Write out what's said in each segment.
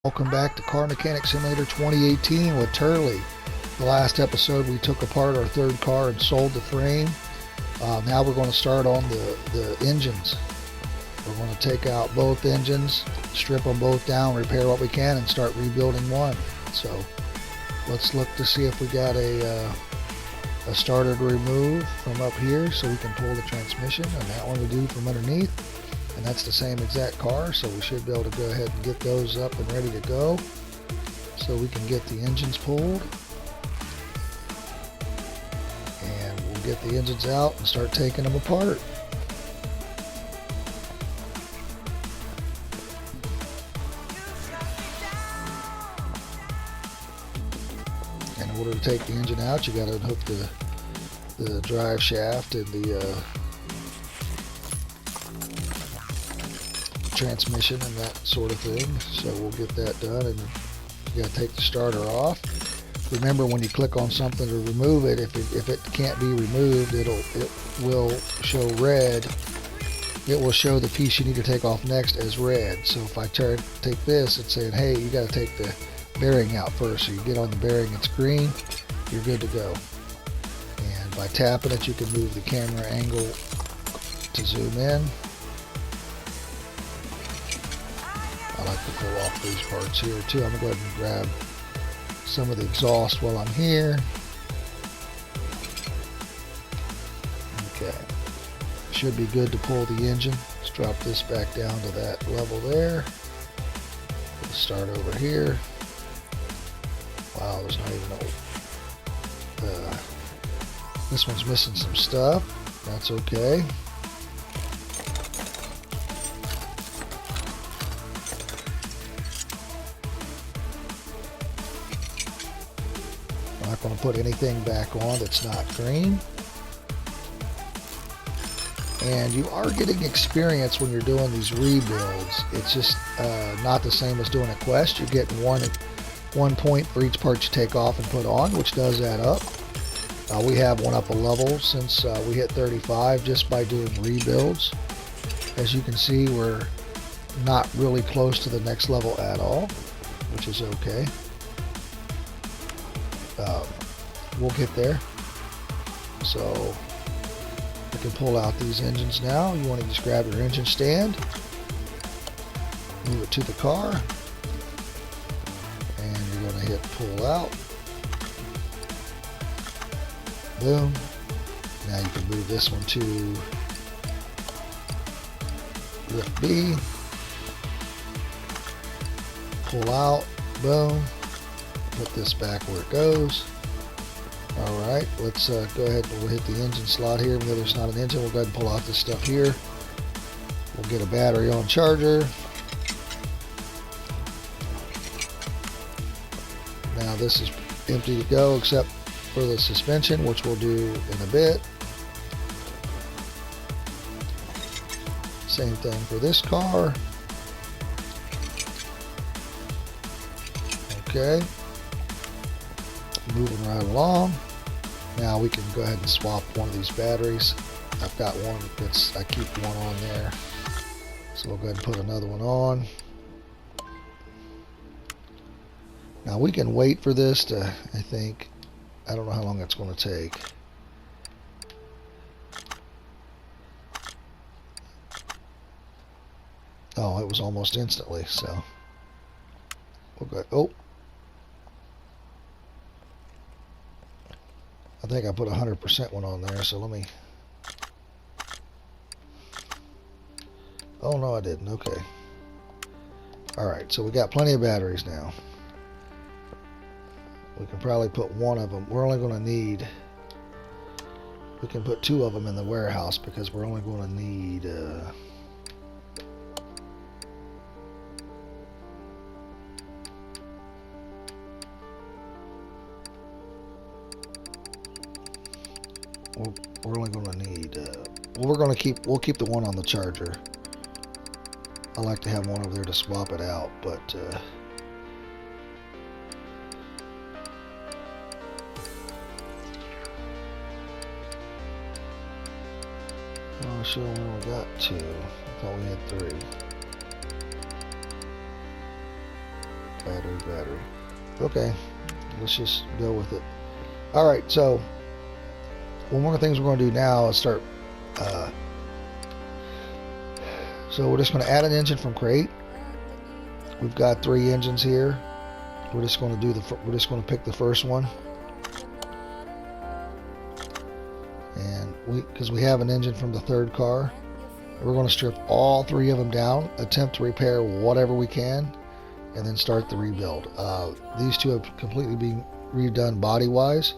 Welcome back to Car Mechanic Simulator 2018 with Turley. The last episode we took apart our third car and sold the frame. Now we're going to start on the engines. We're going to take out both engines, strip them both down, repair what we can, and start rebuilding one. So let's look to see if we got a starter to remove from up here so we can pull the transmission, and that one we do from underneath. And that's the same exact car, so we should be able to go ahead and get those up and ready to go so we can get the engines pulled. And we'll get the engines out and start taking them apart. In order to take the engine out, you got to unhook the drive shaft and the transmission and that sort of thing. So we'll get that done, and you got to take the starter off. Remember, when you click on something to remove it, if it can't be removed, it will show red. It will show the piece you need to take off next as red. So if I take this, it's saying, hey, you got to take the bearing out first. So you get on the bearing, it's green, you're good to go. And by tapping it, you can move the camera angle to zoom in. I like to pull off these parts here too. I'm going to go ahead and grab some of the exhaust while I'm here. Okay. Should be good to pull the engine. Let's drop this back down to that level there. Let's start over here. Wow, there's not even a... this one's missing some stuff. That's okay. I'm not going to put anything back on that's not green. And you are getting experience when you're doing these rebuilds. It's just not the same as doing a quest. You're getting one point for each part you take off and put on, which does add up. We have one up a level since we hit 35 just by doing rebuilds. As you can see, we're not really close to the next level at all, which is okay. We'll get there. So we can pull out these engines now. You want to just grab your engine stand, move it to the car, and you're going to hit pull out. Boom. Now you can move this one to lift B, pull out, boom, put this back where it goes. Alright, let's go ahead and we'll hit the engine slot here. Even though there's not an engine, we'll go ahead and pull out this stuff here. We'll get a battery on charger. Now this is empty to go except for the suspension, which we'll do in a bit. Same thing for this car. Okay. Moving right along. Now we can go ahead and swap one of these batteries. I've got one that's, I keep one on there. So we'll go ahead and put another one on. Now we can wait for this to, I think, I don't know how long it's going to take. Oh, it was almost instantly, so we'll go, oh. I think I put 100% one on there, so let me... Oh, no, I didn't. Okay. Alright, so we got plenty of batteries now. We can probably put one of them. We're only going to need... We can put two of them in the warehouse because we're only going to need... We're only going to need, well, we'll keep the one on the charger. I like to have one over there to swap it out, but, I'll show we only got two. I thought we had three. Battery. Okay, let's just go with it. All right, so one of the things we're going to do now is start. So we're just going to add an engine from crate. We've got 3 engines here. We're just going to pick the first one, and because we have an engine from the third car, we're going to strip all 3 of them down, attempt to repair whatever we can, and then start the rebuild. These 2 have completely been redone body-wise,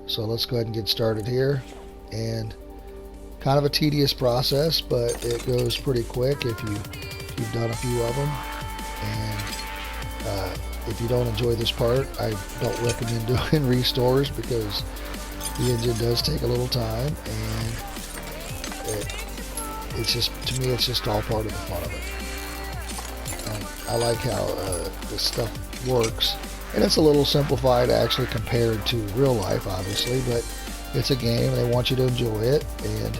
so let's go ahead and get started here. And kind of a tedious process, but it goes pretty quick if you've done a few of them. And if you don't enjoy this part, I don't recommend doing restores because the engine does take a little time, and it's just, to me, it's just all part of the fun of it. And I like how this stuff works, and it's a little simplified actually compared to real life, obviously, but it's a game and they want you to enjoy it. And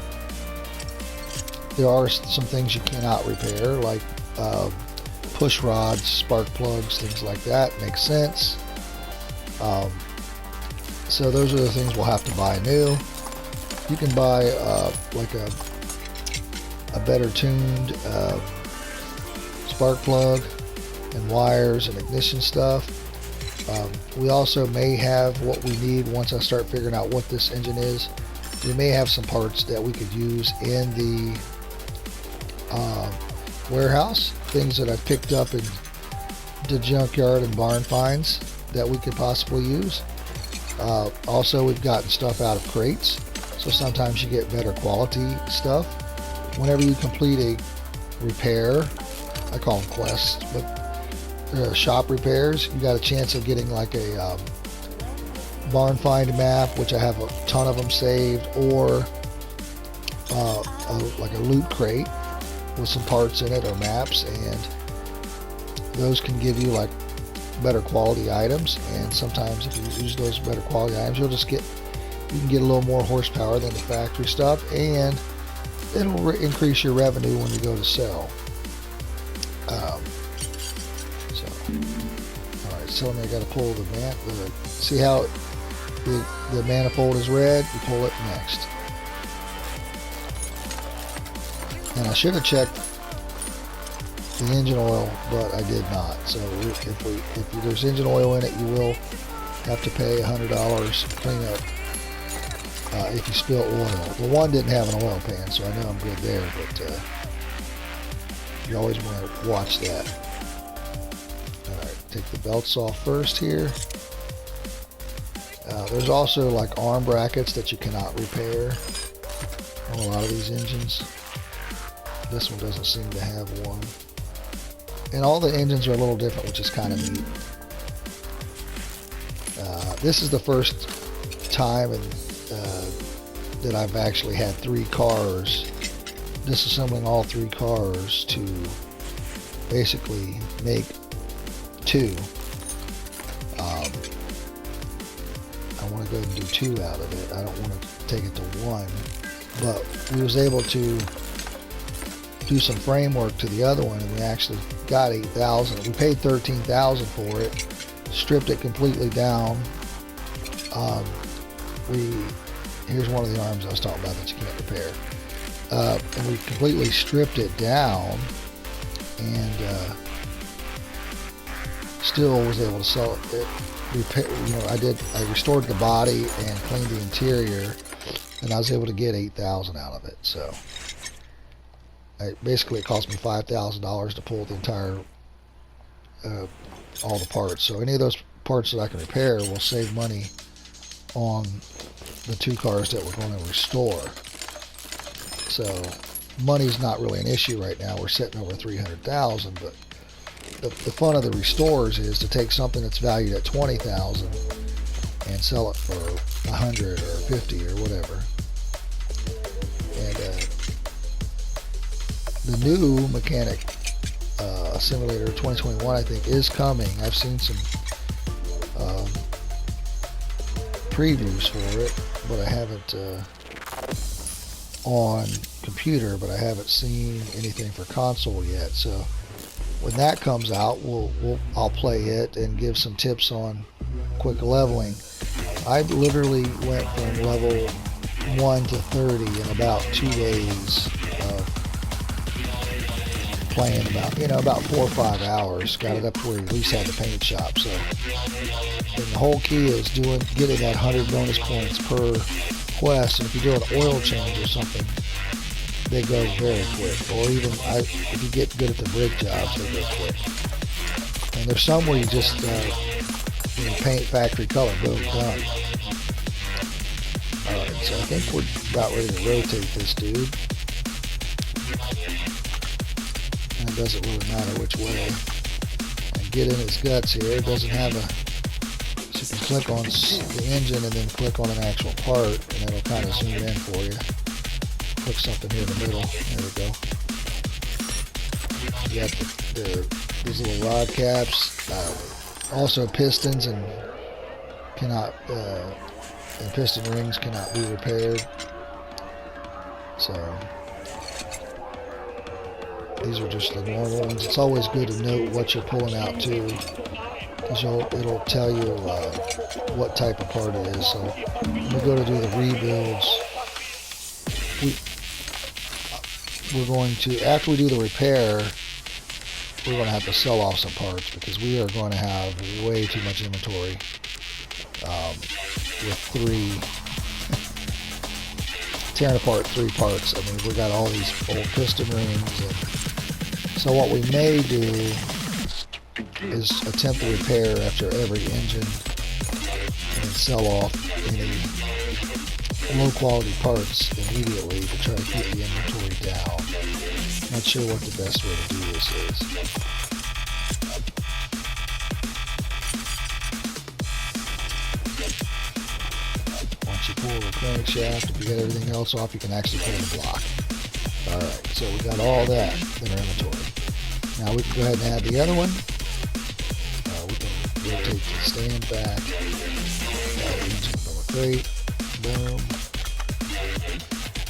there are some things you cannot repair, like push rods, spark plugs, things like that. Makes sense. So those are the things we'll have to buy new. You can buy like a better tuned spark plug and wires and ignition stuff. We also may have what we need once I start figuring out what this engine is. We may have some parts that we could use in the warehouse, things that I've picked up in the junkyard and barn finds that we could possibly use. Also, we've gotten stuff out of crates, so sometimes you get better quality stuff. Whenever you complete a repair, I call them quests, but shop repairs, you got a chance of getting like a barn find map, which I have a ton of them saved, or like a loot crate with some parts in it or maps, and those can give you like better quality items. And sometimes if you use those better quality items, you can get a little more horsepower than the factory stuff, and it'll increase your revenue when you go to sell. Alright, so I got to pull see how the manifold is red, you pull it next. And I should have checked the engine oil, but I did not. So if there's engine oil in it, you will have to pay $100 to clean up if you spill oil. The one didn't have an oil pan, so I know I'm good there, but you always want to watch that. Alright, take the belts off first here. There's also like arm brackets that you cannot repair on a lot of these engines. This one doesn't seem to have one. And all the engines are a little different, which is kind of neat. This is the first time that I've actually had 3 cars, disassembling all 3 cars to basically make 2. I want to go and do 2 out of it. I don't want to take it to 1. But we was able to do some framework to the other one, and we actually got 8,000. We paid 13,000 for it, stripped it completely down. Here's one of the arms I was talking about that you can't repair. And we completely stripped it down, and still was able to sell it. I restored the body and cleaned the interior, and I was able to get 8,000 out of it. So basically it cost me $5,000 to pull the entire all the parts. So any of those parts that I can repair will save money on the 2 cars that we're going to restore. So money's not really an issue right now. We're sitting over 300,000, but the fun of the restores is to take something that's valued at 20,000 and sell it for 100 or 50 or whatever. And the new Mechanic Simulator 2021, I think, is coming. I've seen some previews for it, but I haven't on computer, but I haven't seen anything for console yet. So when that comes out, I'll play it and give some tips on quick leveling. I literally went from level 1 to 30 in about 2 days of playing about 4 or 5 hours. Got it up to where you at least had the paint shop. So and the whole key is getting that 100 bonus points per quest. And if you do an oil change or something, they go very quick. Or even if you get good at the brake jobs, they go quick. And there's some where you just paint factory color, boom, done. Alright, so I think we're about ready to rotate this dude. And it doesn't really matter which way. And get in his guts here. It doesn't have so you can click on the engine and then click on an actual part, and it'll kind of zoom in for you. Click something here in the middle. There we go. You got these little rod caps. Also pistons and piston rings cannot be repaired. So these are just the normal ones. It's always good to note what you're pulling out too, because it'll tell you what type of part it is. So when we go to do the rebuilds, we're going to, after we do the repair, we're going to have to sell off some parts because we are going to have way too much inventory with tearing apart 3 parts. I mean, we got all these old piston rings. So what we may do is attempt to repair after every engine and sell off any low quality parts immediately to try to keep the inventory down. Not sure what the best way to do this is. Once you pull the crankshaft, if you get everything else off, you can actually pull the block. Alright, so we got all that in our inventory. Now we can go ahead and add the other one. We can rotate the stand back. Engine from a crate. Boom.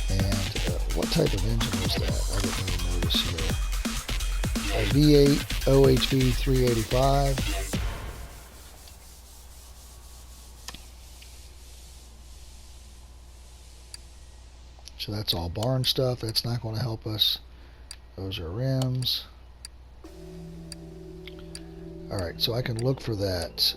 And what type of engine was that? I didn't even notice here. A V8 OHV 385. So that's all barn stuff. That's not going to help us. Those are rims. Alright, so I can look for that.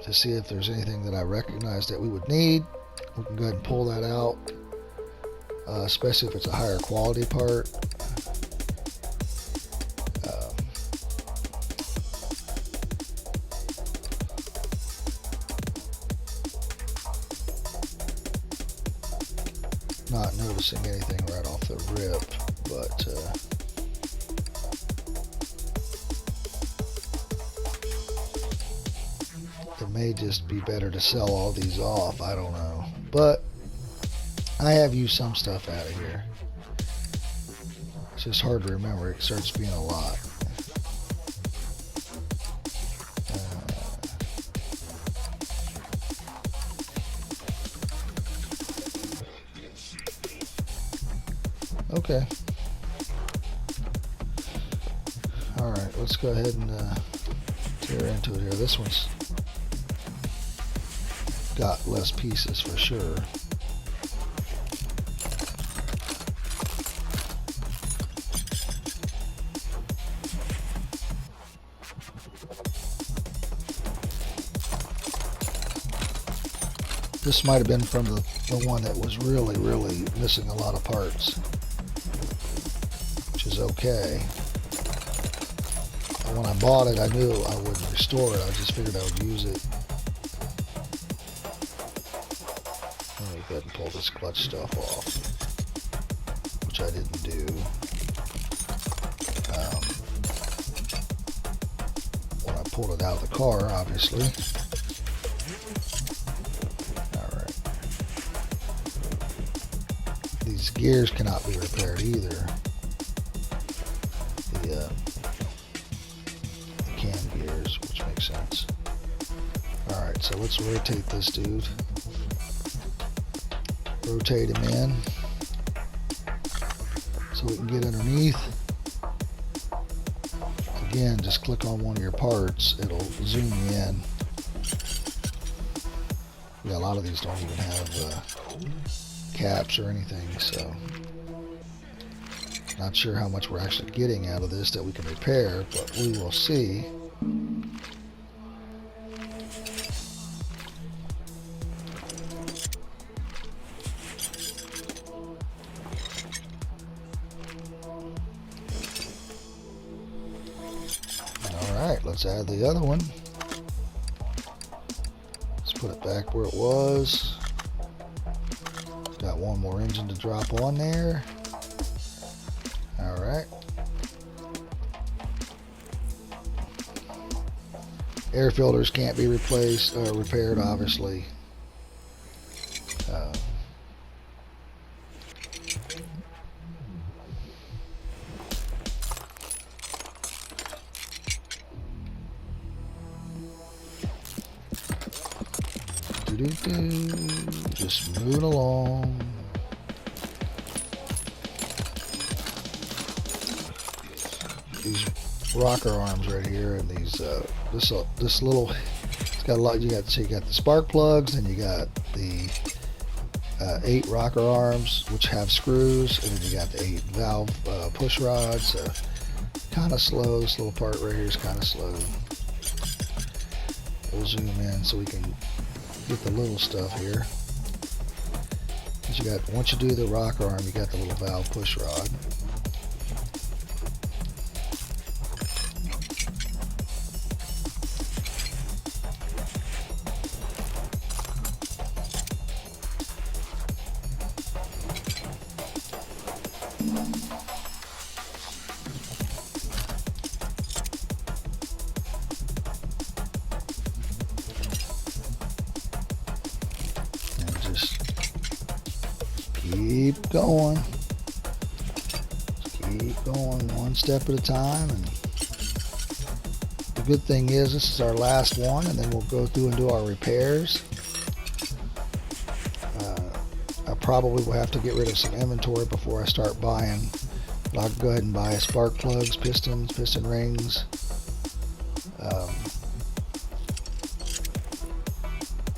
To see if there's anything that I recognize that we would need. We can go ahead and pull that out, especially if it's a higher quality part. Not noticing anything right off the rip, but it may just be better to sell all these off. I don't know, but I have used some stuff out of here. It's just hard to remember. It starts being a lot. Okay. Alright, let's go ahead and tear into it here. This one's got less pieces for sure. This might have been from the one that was really missing a lot of parts, which is okay. And when I bought it, I knew I wouldn't restore it. I just figured I would use it. Let me go ahead and pull this clutch stuff off, which I didn't do. When I pulled it out of the car, obviously. Alright. These gears cannot be repaired either. The cam gears, which makes sense. Alright, so let's rotate this dude. Rotate him in so we can get underneath. Again, just click on one of your parts, it'll zoom you in. Yeah, a lot of these don't even have caps or anything, so not sure how much we're actually getting out of this that we can repair, but we will see. Alright, let's add the other one. Let's put it back where it was. Got one more engine to drop on there. Alright. Air filters can't be replaced or repaired, obviously. Just moving along. These rocker arms right here, and these this little, it's got a lot. You got the spark plugs, and you got the 8 rocker arms, which have screws, and then you got the 8 valve push rods. Kind of slow. This little part right here is kind of slow. We'll zoom in so we can get the little stuff here. You got, once you do the rocker arm, you got the little valve push rod. Keep going. Just keep going one step at a time. And the good thing is this is our last one, and then we'll go through and do our repairs. I probably will have to get rid of some inventory before I start buying. But I'll go ahead and buy spark plugs, pistons, piston rings.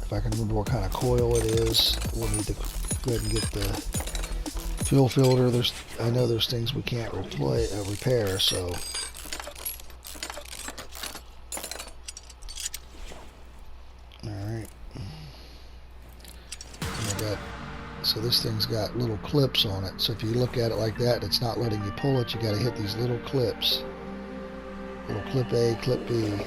If I can remember what kind of coil it is, we'll need to go ahead and get the fuel filter. I know there's things we can't repair, so alright. So this thing's got little clips on it, so if you look at it like that, it's not letting you pull it. You got to hit these little clips. Little clip A, clip B. And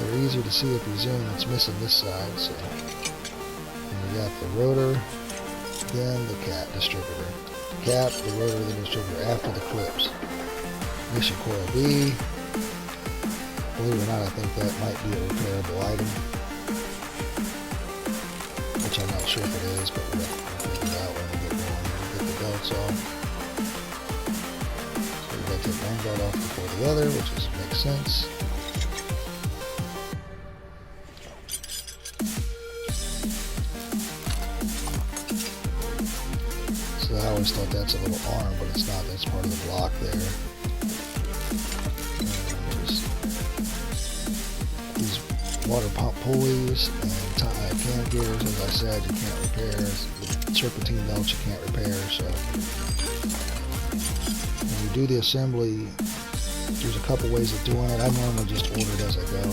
they're easier to see if you zoom. It's missing this side, so. And you got the rotor, then the cap distributor. Cap, the rotor, the distributor after the clips. Ignition coil B. Believe it or not, I think that might be a repairable item. Which I'm not sure if it is, but we'll figure it out when we get going. We'll get the belts off. So we got to take one belt off before the other, which makes sense. So I always thought that's a little arm, but it's not. That's part of the block there. These water pump pulleys and can gears, as I said, you can't repair. The serpentine belts you can't repair. So when you do the assembly, there's a couple ways of doing it. I normally just order it as I go.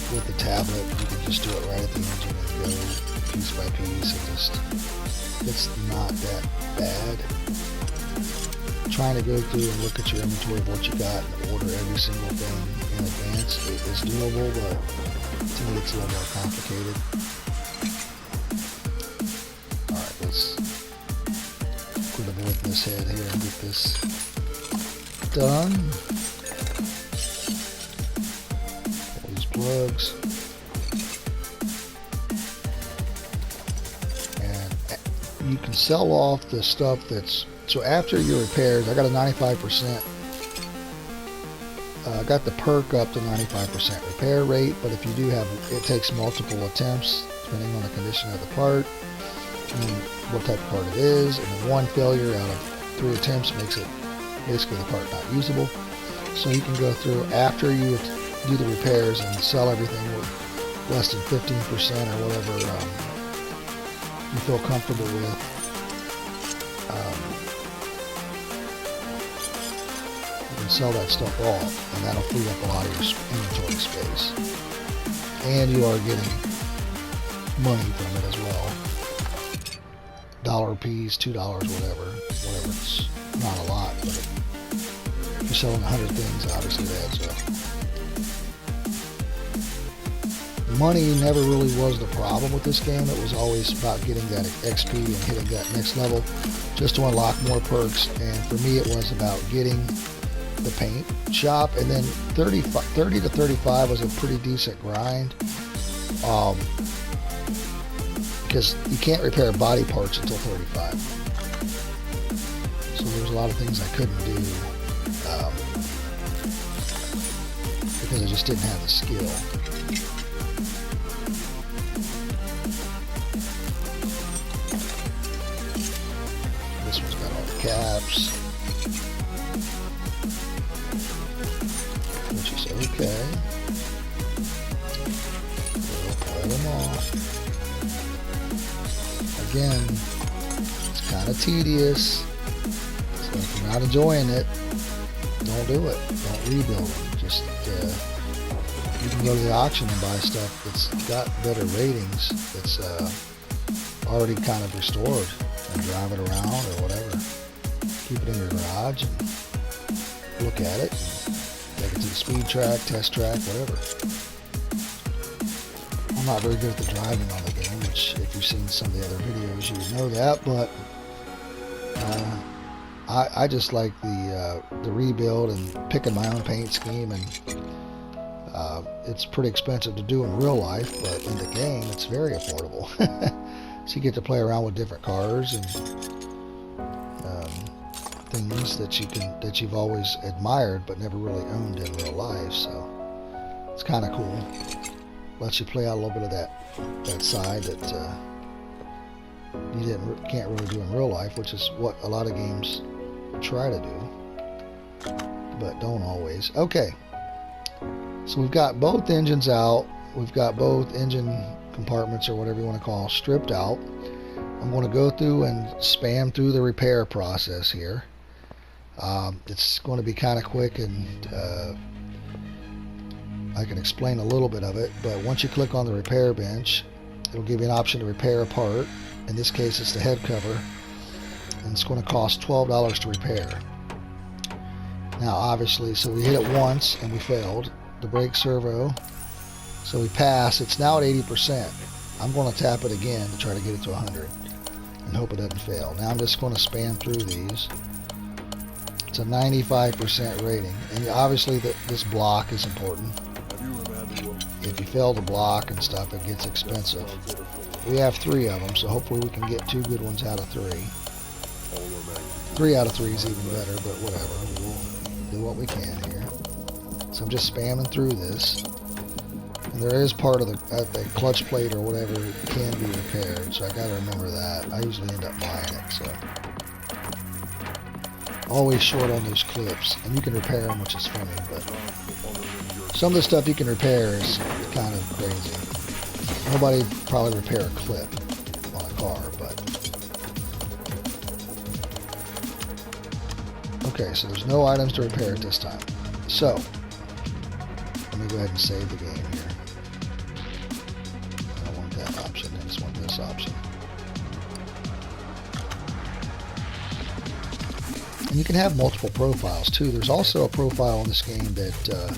With the tablet, you can just do it right at the engine and go piece by piece. It's not that bad. Trying to go through and look at your inventory of what you got and order every single thing in advance is doable, but to me it's a little more complicated. Alright, let's quit avoiding this head here and get this done. All these plugs. And you can sell off the stuff that's, so after your repairs, I got a 95% got the perk up to 95% repair rate, but if you do have, it takes multiple attempts depending on the condition of the part and what type of part it is, and then one failure out of 3 attempts makes it basically the part not usable. So you can go through after you do the repairs and sell everything with less than 15% or whatever you feel comfortable with. You can sell that stuff off, and that'll free up a lot of your inventory space. And you are getting money from it as well. $1 a piece, $2, whatever. It's not a lot, but if you're selling 100 things, obviously that adds up. Money never really was the problem with this game. It was always about getting that XP and hitting that next level just to unlock more perks. And for me, it was about getting the paint shop, and then 30 to 35 was a pretty decent grind, because you can't repair body parts until 35. So there's a lot of things I couldn't do because I just didn't have the skill. This one's got all the caps, which is okay. We'll pull them off. Again, it's kind of tedious, so if you're not enjoying it, don't do it. Don't rebuild them. Just you can go to the auction and buy stuff that's got better ratings, that's already kind of restored, and drive it around or whatever. Keep it in your garage and look at it, and take it to the speed track, test track, whatever. I'm not very good at the driving on the game, which if you've seen some of the other videos you would know that, but I just like the rebuild and picking my own paint scheme, and it's pretty expensive to do in real life, but in the game it's very affordable. So you get to play around with different cars and things that you've always admired but never really owned in real life, so it's kind of cool. Lets you play out a little bit of that side that you can't really do in real life, which is what a lot of games try to do, but don't always. Okay, so we've got both engines out. We've got both engine compartments, or whatever you want to call, stripped out. I'm going to go through and spam through the repair process here. It's going to be kind of quick, and I can explain a little bit of it, but once you click on the repair bench, it'll give you an option to repair a part. In this case, it's the head cover, and it's going to cost $12 to repair. Now, obviously, so we hit it once and we failed. The brake servo, so we passed. It's now at 80%. I'm going to tap it again to try to get it to 100 and hope it doesn't fail. Now I'm just going to spam through these. It's a 95% rating, and obviously this block is important. If you fail to block and stuff, it gets expensive. We have 3 of them, so hopefully we can get 2 good ones out of 3. 3 out of 3 is even better, but whatever. We'll do what we can here. So I'm just spamming through this. And there is part of the clutch plate or whatever can be repaired, so I got to remember that. I usually end up buying it, so. Always short on those clips, and you can repair them, which is funny, but some of the stuff you can repair is kind of crazy. Nobody probably repair a clip on a car, but okay, so there's no items to repair at this time. So let me go ahead and save the game here. I don't want that option, I just want this option. And you can have multiple profiles too. There's also a profile in this game that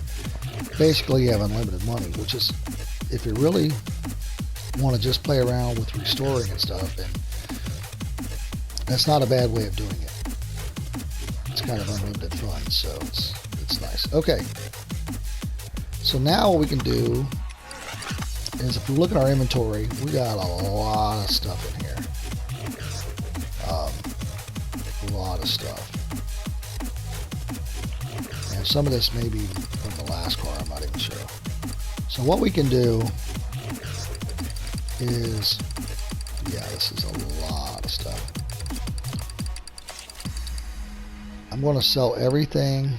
basically you have unlimited money, which is, if you really want to just play around with restoring and stuff, and that's not a bad way of doing it. It's kind of unlimited fun, so it's nice. Okay, so now what we can do is, if we look at our inventory, we got a lot of stuff in here. A lot of stuff. And Some of this may be from the last car, I'm not even sure. So what we can do is, yeah, this is a lot of stuff. I'm going to sell everything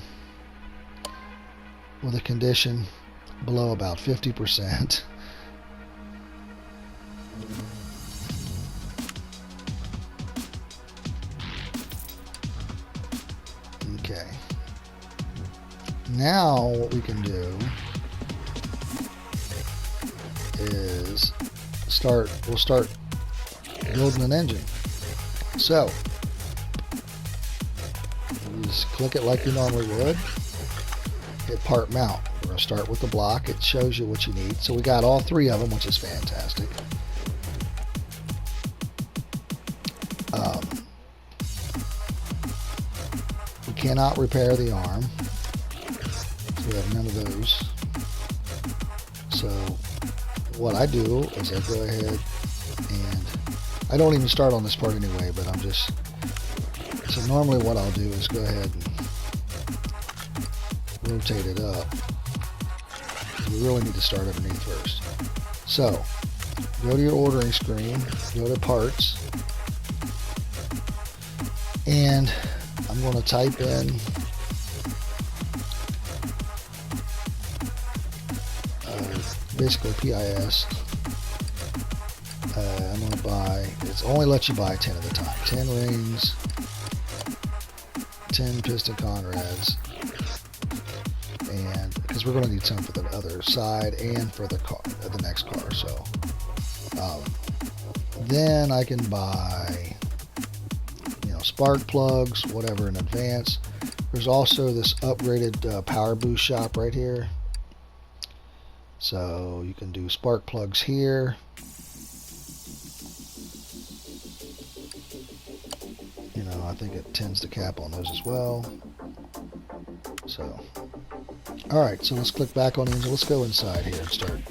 with a condition below about 50%. Okay. Now what we can do is we'll start building an engine. So you just click it like you normally would. Hit part mount. We're going to start with the block. It shows you what you need. So we got all three of them, which is fantastic. We cannot repair the arm. So we have none of those. So what I do is I go ahead and I don't even start on this part anyway, but I'm just, so normally what I'll do is go ahead and rotate it up. We really need to start underneath first. So go to your ordering screen, go to parts, and I'm going to type in basically PIS. I'm going to buy, it's only lets you buy 10 at a time. 10 rings, 10 piston Conrads, and because we're going to need some for the other side and for the car, the next car. So then I can buy, you know, spark plugs, whatever in advance. There's also this upgraded power boost shop right here. So you can do spark plugs here. You know, I think it tends to cap on those as well. So, alright, so let's click back on the engine. Let's go inside here and start in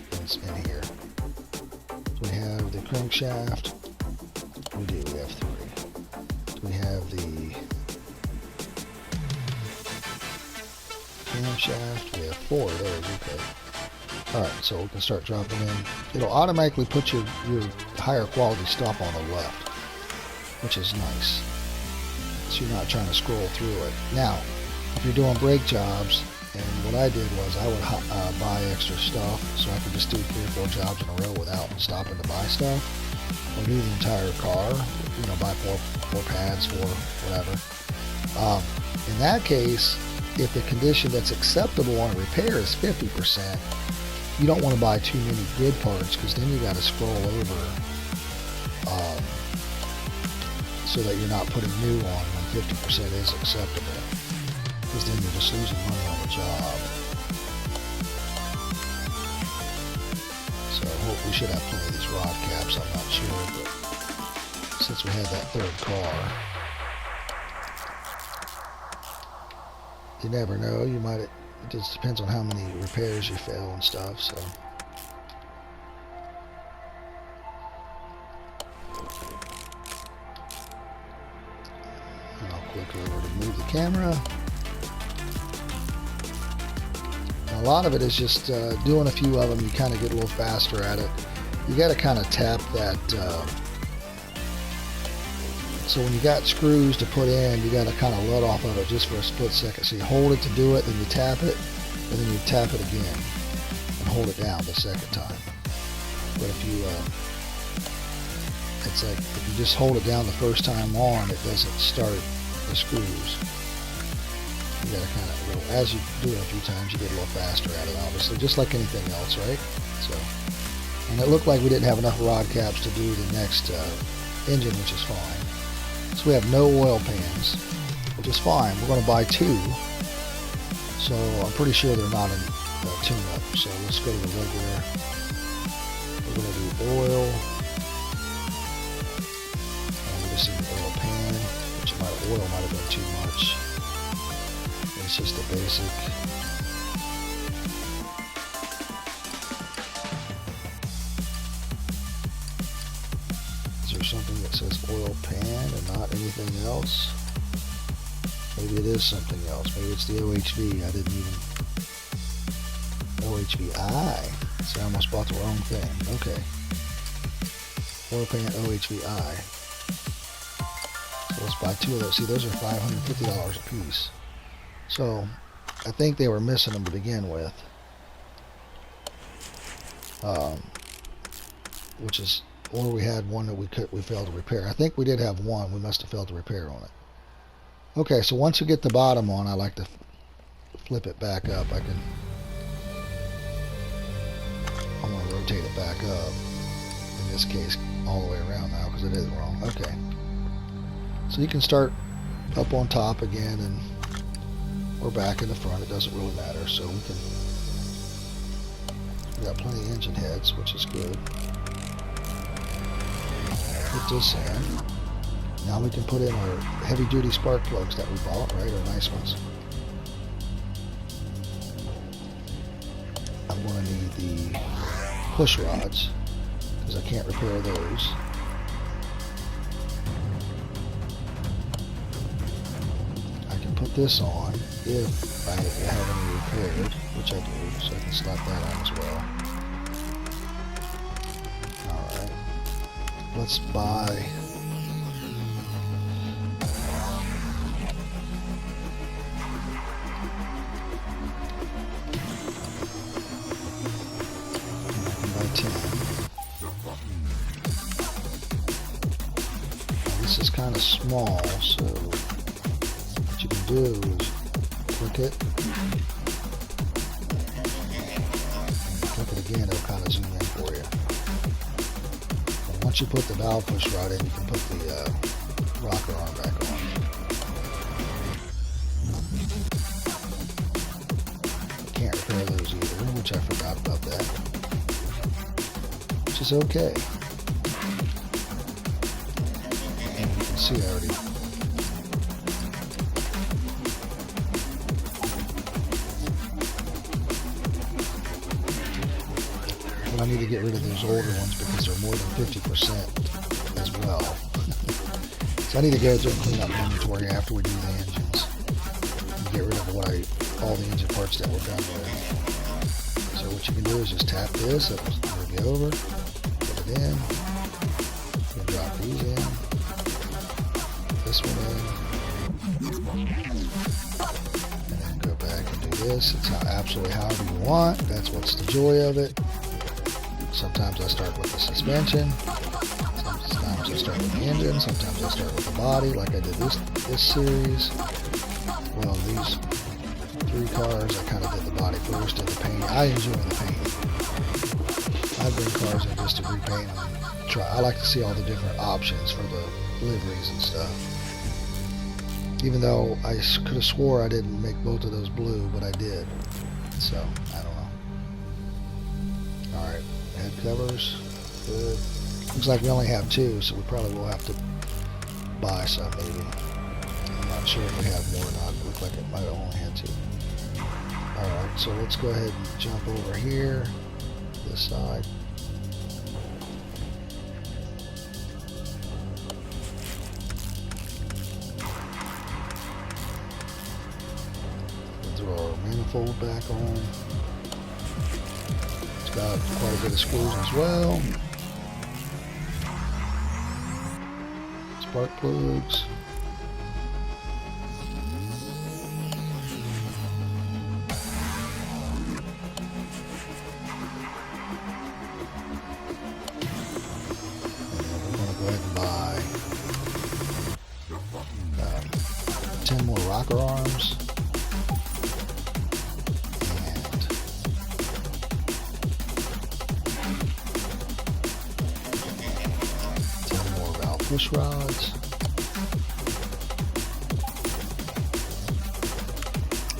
here. So we have the crankshaft. We have 3. We have the camshaft. We have 4 of those, okay. Alright, so we can start dropping in. It'll automatically put your higher quality stuff on the left, which is nice. So you're not trying to scroll through it. Now, if you're doing brake jobs, and what I did was I would buy extra stuff so I could just do 3 or 4 jobs in a row without stopping to buy stuff. Or do the entire car, you know, buy 4 pads, 4 whatever. In that case, if the condition that's acceptable on a repair is 50%, you don't want to buy too many good parts because then you got to scroll over so that you're not putting new on when 50% is acceptable, because then you're just losing money on the job. So I hope we should have plenty of these rod caps, I'm not sure, but since we had that third car, you never know, you might, it just depends on how many repairs you fail and stuff, so. And I'll click over to move the camera. And a lot of it is just doing a few of them, you kind of get a little faster at it. You got to kind of tap that, so when you got screws to put in, you got to kind of let off of it just for a split second. So you hold it to do it, then you tap it, and then you tap it again, and hold it down the second time. But if you, it's like, if you just hold it down the first time on, it doesn't start the screws. You got to kind of, as you do it a few times, you get a little faster at it, obviously, just like anything else, right? So, and it looked like we didn't have enough rod caps to do the next engine, which is fine. So we have no oil pans, which is fine. We're going to buy 2. So I'm pretty sure they're not in tune-up. So let's go to the regular. We're going to do oil. And we're just in the oil pan, which oil might have been too much. It's just the basic. Is there something that says oil pan and not anything else? maybe it is something else. Maybe it's the OHV. I didn't even... OHVI. See, I almost bought the wrong thing. Okay. Oil pan OHVI. So let's buy 2 of those. See, those are $550 a piece. So, I think they were missing them to begin with. Which is... Or we had one that we failed to repair. I think we did have one. We must have failed to repair on it. Okay, so once we get the bottom on, I like to flip it back up. I'm going to rotate it back up. In this case, all the way around now because it is wrong. Okay. So you can start up on top again and or back in the front. It doesn't really matter. So we got plenty of engine heads, which is good. Put this in. Now we can put in our heavy duty spark plugs that we bought, right? Our nice ones. I'm going to need the push rods because I can't repair those. I can put this on if I have any repaired, which I do, so I can slap that on as well. Alright. Let's buy... This is kind of small, so what you can do is click it. Click it again, it'll kind of zoom in for you. And once you put the valve push rod in, you can put the rocker arm back on. I can't repair those either, which I forgot about that. Which is okay. See, I already but I need to get rid of those older ones because they're more than 50% as well. So I need to go through and clean up inventory after we do the engines and get rid of all the engine parts that we're done with. So what you can do is just tap this, it'll move you over, put it in, and drop these in. This one in, and then go back and do this. It's absolutely however you want. That's what's the joy of it. Sometimes I start with the suspension. Sometimes I start with the engine. Sometimes I start with the body, like I did this series. Well, these 3 cars, I kind of did the body first and the paint. I enjoy the paint. I bring cars in just to repaint them. I like to see all the different options for the liveries and stuff. Even though I could have swore I didn't make both of those blue, but I did. So, I don't know. Alright, head covers. Good. Looks like we only have 2, so we probably will have to buy some, maybe. I'm not sure if we have more or not. It looked like it might have only had 2. Alright, so let's go ahead and jump over here. This side. Manifold back on. It's got quite a bit of screws as well. Spark plugs. And we're going to go ahead and buy 10 more rocker arms. 10 more valve push rods.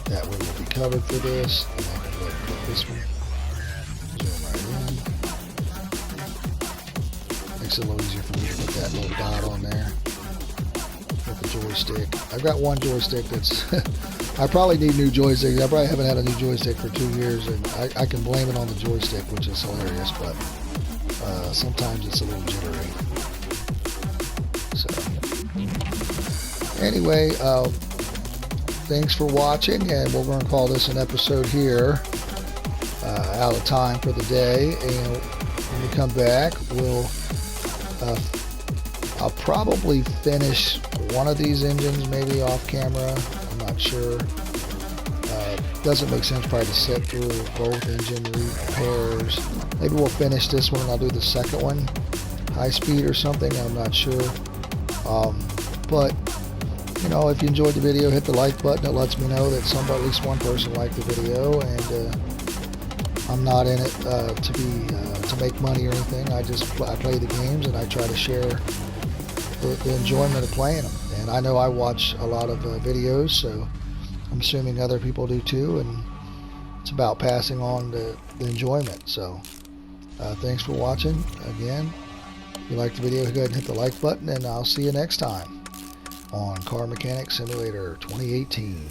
That way we'll be covered for this. And I can go ahead and put this one. Zoom right in. Makes it a little easier for me to put that little dot on there. With the joystick. I've got one joystick that's I probably need new joysticks. I probably haven't had a new joystick for 2 years, and I can blame it on the joystick, which is hilarious, but sometimes it's a little jittery. So, anyway, thanks for watching, and we're going to call this an episode here. Out of time for the day, and when we come back, I'll probably finish one of these engines, maybe off camera. I'm not sure. Doesn't make sense probably to sit through both engine repairs. Maybe we'll finish this one and I'll do the second one, high speed or something. I'm not sure. But you know, if you enjoyed the video, hit the like button. It lets me know that at least one person liked the video, and I'm not in it to make money or anything. I play the games, and I try to share the enjoyment of playing them. And I know I watch a lot of videos, so I'm assuming other people do too, and it's about passing on the enjoyment. So thanks for watching. Again, if you liked the video, go ahead and hit the like button, and I'll see you next time on Car Mechanic Simulator 2018.